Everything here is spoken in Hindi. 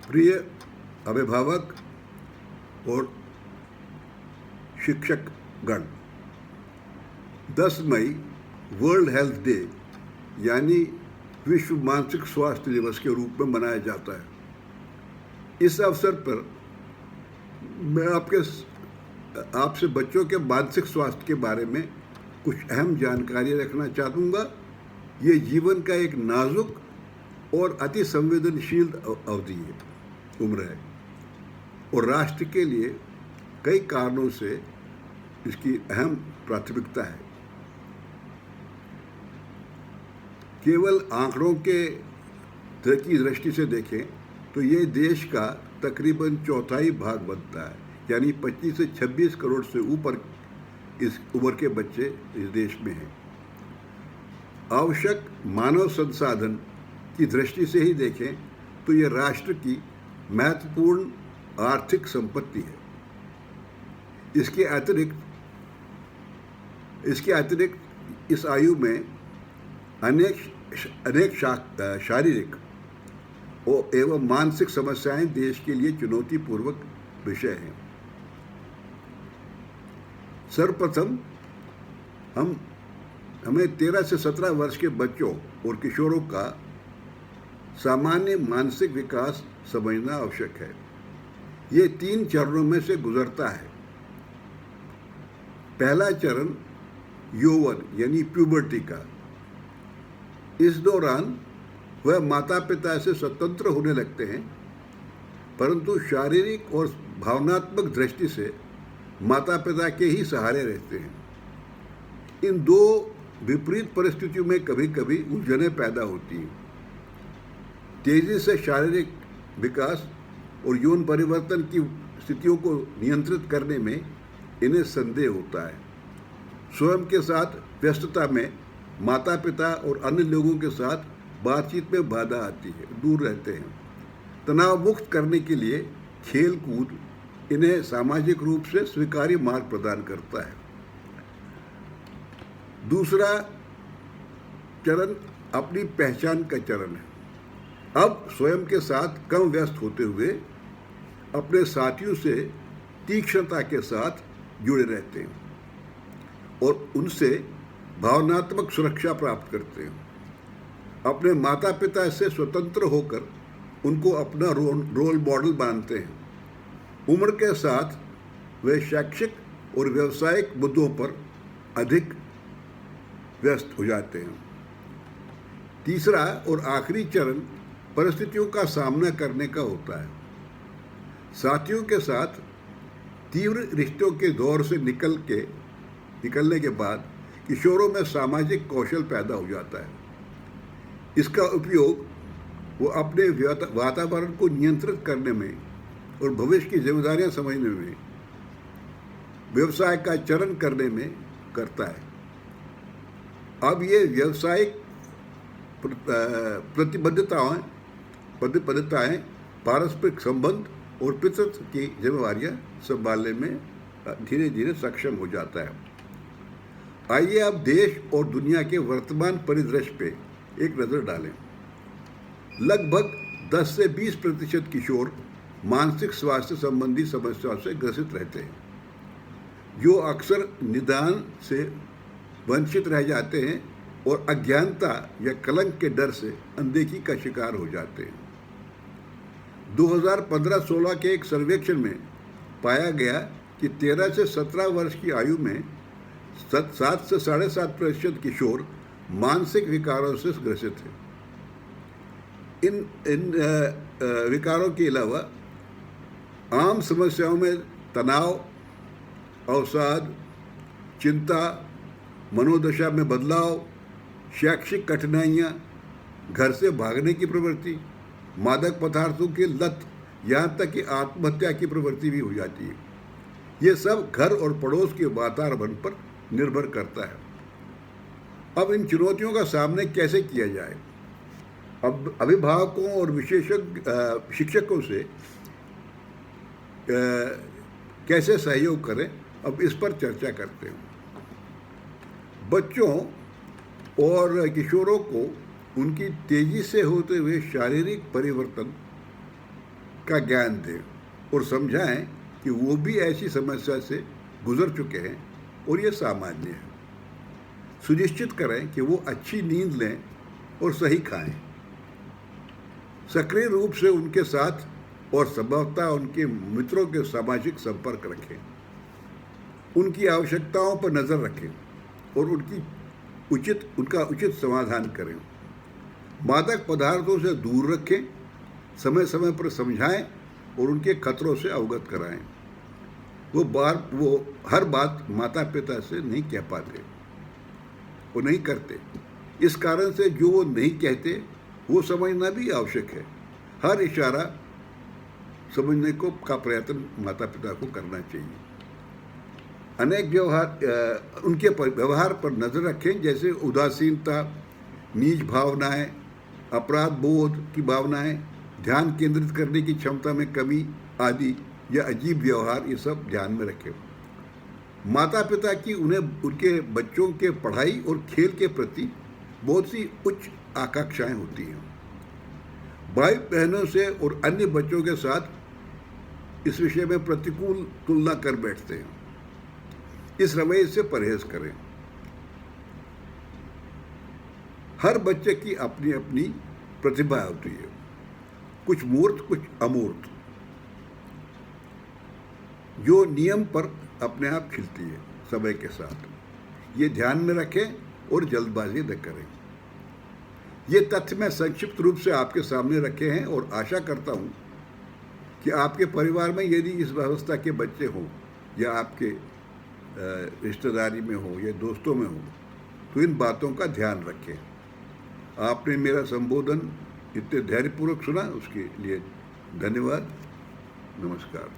प्रिय अभिभावक और शिक्षकगण, 10 मई वर्ल्ड हेल्थ डे यानी विश्व मानसिक स्वास्थ्य दिवस के रूप में मनाया जाता है। इस अवसर पर मैं आपसे बच्चों के मानसिक स्वास्थ्य के बारे में कुछ अहम जानकारी रखना चाहूँगा। ये जीवन का एक नाजुक और अति संवेदनशील अवधि है, उम्र है, और राष्ट्र के लिए कई कारणों से इसकी अहम प्राथमिकता है। केवल आंकड़ों की दृष्टि से देखें तो ये देश का तकरीबन चौथाई भाग बनता है, यानी 25 से 26 करोड़ से ऊपर इस उम्र के बच्चे इस देश में हैं। आवश्यक मानव संसाधन की दृष्टि से ही देखें तो ये राष्ट्र की महत्वपूर्ण आर्थिक संपत्ति है। इसके अतिरिक्त इस आयु में अनेक शारीरिक एवं मानसिक समस्याएं देश के लिए चुनौतीपूर्वक विषय हैं। सर्वप्रथम हमें 13 से 17 वर्ष के बच्चों और किशोरों का सामान्य मानसिक विकास समझना आवश्यक है। ये 3 चरणों में से गुजरता है। पहला चरण यौवन यानी प्यूबर्टी का। इस दौरान वह माता पिता से स्वतंत्र होने लगते हैं, परंतु शारीरिक और भावनात्मक दृष्टि से माता पिता के ही सहारे रहते हैं। इन दो विपरीत परिस्थितियों में कभी कभी उलझनें पैदा होती हैं। तेजी से शारीरिक विकास और यौन परिवर्तन की स्थितियों को नियंत्रित करने में इन्हें संदेह होता है। स्वयं के साथ व्यस्तता में माता पिता और अन्य लोगों के साथ बातचीत में बाधा आती है, दूर रहते हैं। तनाव मुक्त करने के लिए खेल कूद इन्हें सामाजिक रूप से स्वीकार्य मार्ग प्रदान करता है। दूसरा चरण अपनी पहचान का चरण है। अब स्वयं के साथ कम व्यस्त होते हुए अपने साथियों से तीक्ष्णता के साथ जुड़े रहते हैं और उनसे भावनात्मक सुरक्षा प्राप्त करते हैं। अपने माता पिता से स्वतंत्र होकर उनको अपना रोल मॉडल मानते हैं। उम्र के साथ वे शैक्षिक और व्यावसायिक मुद्दों पर अधिक व्यस्त हो जाते हैं। तीसरा और आखिरी चरण परिस्थितियों का सामना करने का होता है। साथियों के साथ तीव्र रिश्तों के दौर से निकलने के बाद किशोरों में सामाजिक कौशल पैदा हो जाता है। इसका उपयोग वो अपने वातावरण को नियंत्रित करने में और भविष्य की जिम्मेदारियां समझने में, व्यवसाय का चयन करने में करता है। अब ये व्यावसायिक प्रतिबद्धताएं, पारस्परिक संबंध और पितृत्व की जिम्मेवारियां संभालने में धीरे धीरे सक्षम हो जाता है। आइए अब देश और दुनिया के वर्तमान परिदृश्य पे एक नज़र डालें। लगभग 10 से 20% किशोर मानसिक स्वास्थ्य संबंधी समस्याओं से ग्रसित रहते हैं, जो अक्सर निदान से वंचित रह जाते हैं और अज्ञानता या कलंक के डर से अनदेखी का शिकार हो जाते हैं। 2015-16 के एक सर्वेक्षण में पाया गया कि 13 से 17 वर्ष की आयु में 7 से 7.5% किशोर मानसिक विकारों से ग्रसित हैं। इन विकारों के अलावा आम समस्याओं में तनाव, अवसाद, चिंता, मनोदशा में बदलाव, शैक्षिक कठिनाइयाँ, घर से भागने की प्रवृत्ति, मादक पदार्थों की लत, यहाँ तक कि आत्महत्या की प्रवृत्ति भी हो जाती है। ये सब घर और पड़ोस के वातावरण पर निर्भर करता है। अब इन चुनौतियों का सामना कैसे किया जाए? अब अभिभावकों और विशेषज्ञ शिक्षकों से कैसे सहयोग करें, अब इस पर चर्चा करते हैं। बच्चों और किशोरों को उनकी तेजी से होते हुए शारीरिक परिवर्तन का ज्ञान दें और समझाएं कि वो भी ऐसी समस्या से गुजर चुके हैं और ये सामान्य है। सुनिश्चित करें कि वो अच्छी नींद लें और सही खाएं। सक्रिय रूप से उनके साथ और संभवतः उनके मित्रों के सामाजिक संपर्क रखें। उनकी आवश्यकताओं पर नज़र रखें और उनका उचित समाधान करें। मादक पदार्थों से दूर रखें, समय समय पर समझाएं और उनके खतरों से अवगत कराएं। वो हर बात माता पिता से नहीं कह पाते, वो नहीं करते। इस कारण से जो वो नहीं कहते वो समझना भी आवश्यक है। हर इशारा समझने का प्रयत्न माता पिता को करना चाहिए। अनेक उनके व्यवहार पर नज़र रखें, जैसे उदासीनता, नीच भावनाएं, अपराध बोध की भावनाएं, ध्यान केंद्रित करने की क्षमता में कमी आदि या अजीब व्यवहार, ये सब ध्यान में रखें। माता पिता की उनके बच्चों के पढ़ाई और खेल के प्रति बहुत सी उच्च आकांक्षाएं होती हैं। भाई बहनों से और अन्य बच्चों के साथ इस विषय में प्रतिकूल तुलना कर बैठते हैं। इस रवैये से परहेज करें। हर बच्चे की अपनी अपनी प्रतिभा होती है, कुछ मूर्त कुछ अमूर्त, जो नियम पर अपने आप खिलती है समय के साथ। ये ध्यान में रखें और जल्दबाजी न करें। ये तथ्य मैं संक्षिप्त रूप से आपके सामने रखे हैं और आशा करता हूँ कि आपके परिवार में यदि इस व्यवस्था के बच्चे हों या आपके रिश्तेदारी में हो या दोस्तों में हो, तो इन बातों का ध्यान रखें। आपने मेरा संबोधन इतने धैर्यपूर्वक सुना, उसके लिए धन्यवाद। नमस्कार।